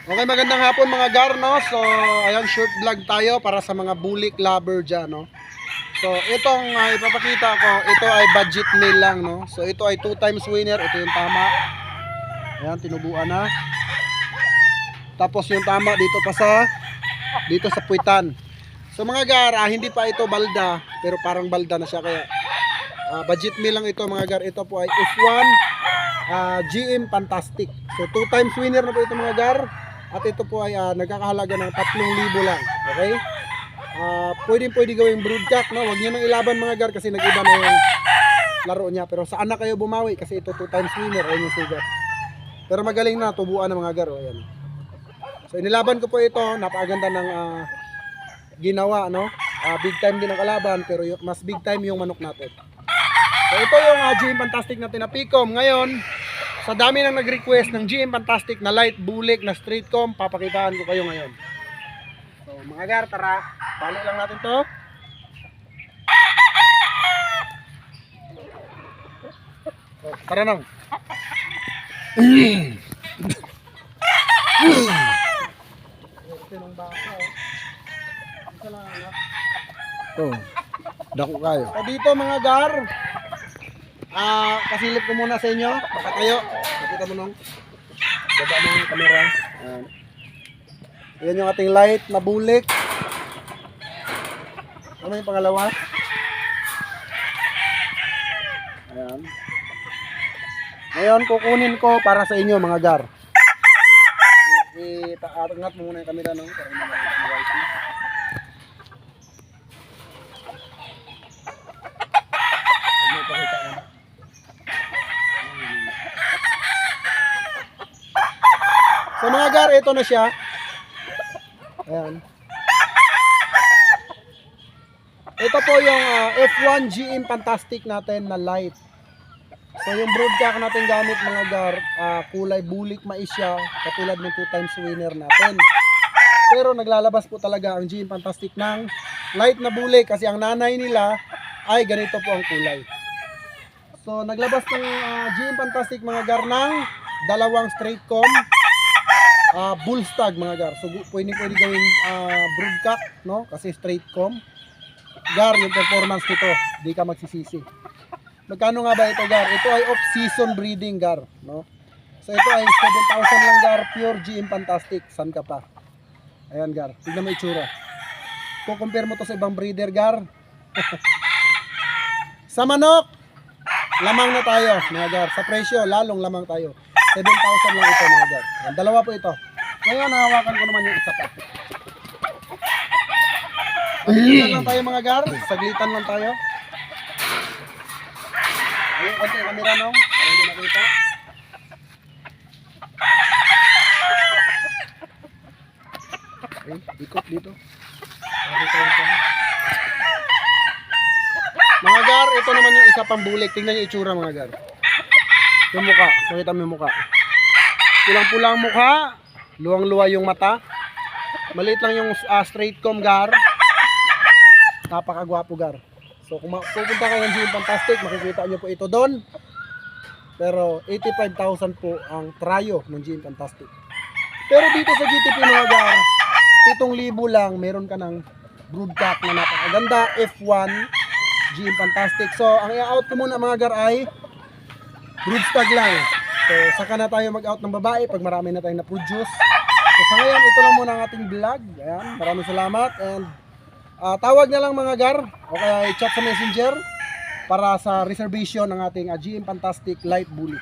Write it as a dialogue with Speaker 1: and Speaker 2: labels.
Speaker 1: Okay, magandang hapon mga gar, no? So, ayan, short vlog tayo para sa mga bulik lover dyan, no? So, itong ipapakita ko, ito ay budget meal lang, no? So, ito ay 2 times winner, ito yung tama. Ayan, tinubuan na. Tapos yung tama dito sa puwitan. So, mga gar, hindi pa ito balda, pero parang balda na siya, kaya budget meal lang ito mga gar. Ito po ay F1 GM Fantastic. So 2 times winner na po ito mga gar. At ito po ay nagkakahalaga ng 3,000 lang. Okay? Pwede gawing broodcock, no? Huwag niyo nang ilaban mga gar kasi nag-iba na yung laro niya. Pero saan na kayo bumawi kasi ito 2 times winner. Ayun yung sugat. Pero magaling na, tubuan ng mga gar. O, ayan. So inilaban ko po ito. Napakaganda ng ginawa, no? Big time din ang kalaban, pero mas big time yung manok natin. So ito yung GM Fantastic natin na Picom. Ngayon, sa dami nang nag-request ng GM Fantastic na light bulik na straight comb, papakitaan ko kayo ngayon. So mga gar, tara, balik lang natin to. So, tara nang. Oh, dako kayo. So dito mga gar, pasilip ko muna sa inyo. Baka tayo. Nakita mo nung baba mo yung camera. Yan yung ating light na bulik. Ano yung pangalawa? Ayan. Ngayon kukunin ko para sa inyo mga gar. Iangat mo muna yung camera nung para makita mo right na. So mga gar, ito na siya. Ayan. Ito po yung F1 GM Fantastic natin na light. So yung broodcock natin gamit mga gar, kulay bulik mais siya, katulad ng 2 times winner natin. Pero naglalabas po talaga ang GM Fantastic ng light na bulik kasi ang nanay nila ay ganito po ang kulay. So naglabas ng GM Fantastic mga gar ng dalawang straight comb bull stag mga gar. So pwede gawing broodcock, no? Kasi straight comb. Gar, yung performance nito, di ka magsisisi. Magkano nga ba ito gar? Ito ay off-season breeding gar, no? So ito ay 7,000 lang gar, pure GM Fantastic. San ka pa? Ayan gar, tignan mo itsura. Kung compare mo to sa ibang breeder gar. Sa manok, lamang na tayo mga gar. Sa presyo, lalong lamang tayo. 7,000 lang ito mga gar. Ayan, dalawa po ito. Ngayon, nahawakan ko naman yung isa pa. Saglitan lang tayo mga gar. Saglitan lang tayo. Ayun, konti yung camera nung. Para hindi makita. Okay, ikot dito. Mga gar, ito naman yung isa pang bulik. Tingnan yung itsura mga gar. Yung mukha. Pakita mo yung mukha. Pulang-pulang mukha. Luwang-luwa yung mata. Maliit lang yung straight comb gar. Napakagwapo gar. So kung pupunta kayo ng GM Fantastic, makikita nyo po ito doon. Pero 85,000 po ang trayo ng GM Fantastic. Pero dito sa GTP mga gar, 7,000 lang, meron ka ng broodcock na napakaganda, F1 GM Fantastic. So ang i-out ko muna mga gar ay broodstag lang. So saka na tayo mag-out ng babae pag marami na tayong na-produce. So sa ngayon, ito lang muna ang ating vlog. Ayan, maraming salamat and tawag na lang mga gar o kaya i-chat sa messenger para sa reservation ng ating GM Fantastic Light Bully.